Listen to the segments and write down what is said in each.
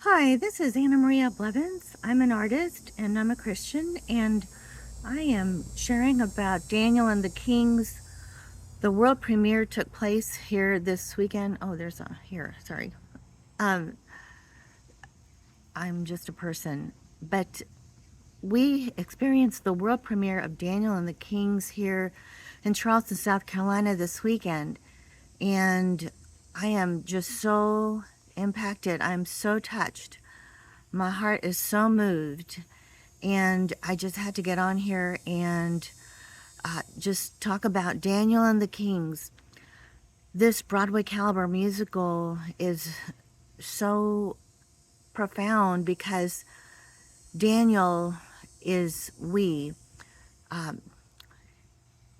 Hi, this is Anna Maria Blevins. I'm an artist and I'm a Christian, and I am sharing about Daniel and the Kings. The world premiere took place here this weekend. Oh, there's a here, sorry. Um, I'm just a person, but we experienced the world premiere of Daniel and the Kings here in Charleston, South Carolina this weekend, and I am just so impacted. I'm so touched. My heart is so moved. And I just had to get on here and just talk about Daniel and the Kings. This Broadway caliber musical is so profound because Daniel is we. Um,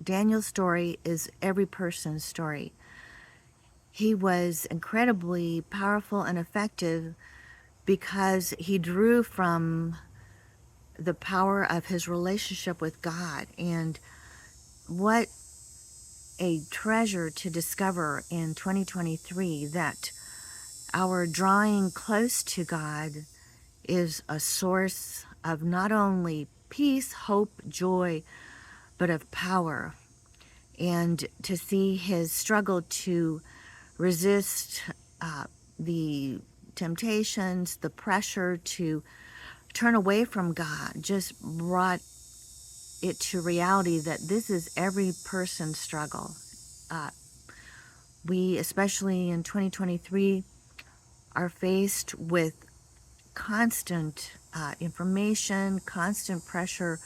Daniel's story is every person's story. He was incredibly powerful and effective because he drew from the power of his relationship with God. And what a treasure to discover in 2023 that our drawing close to God is a source of not only peace, hope, joy, but of power. And to see his struggle to resist the temptations, the pressure to turn away from God, just brought it to reality that this is every person's struggle. Uh, we, especially in 2023, are faced with constant information, constant pressure,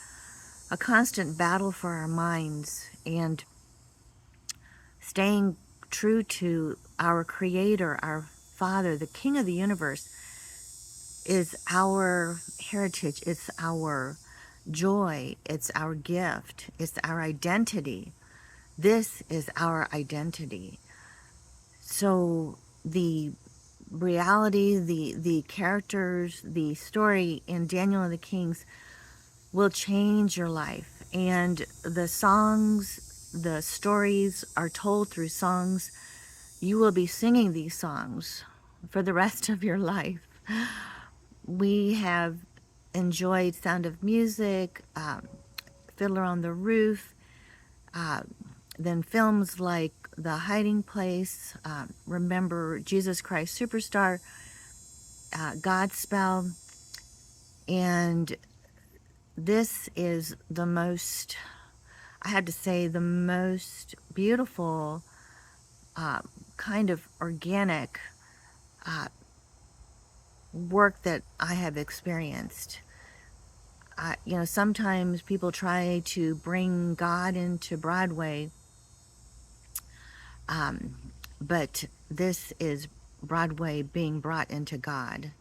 a constant battle for our minds, and staying true to our Creator, our Father, the King of the universe, is our heritage, it's our joy, it's our gift, it's our identity. This is our identity. So the reality, the characters, the story in Daniel and the Kings will change your life. And the songs, the stories are told through songs. You will be singing these songs for the rest of your life. We have enjoyed Sound of Music, Fiddler on the Roof, then films like The Hiding Place, Remember Jesus Christ Superstar, Godspell, and this is the most, I have to say, the most beautiful kind of organic work that I have experienced. Sometimes people try to bring God into Broadway, but this is Broadway being brought into God.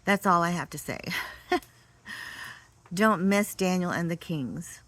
That's all I have to say. Don't miss Daniel and the Kings.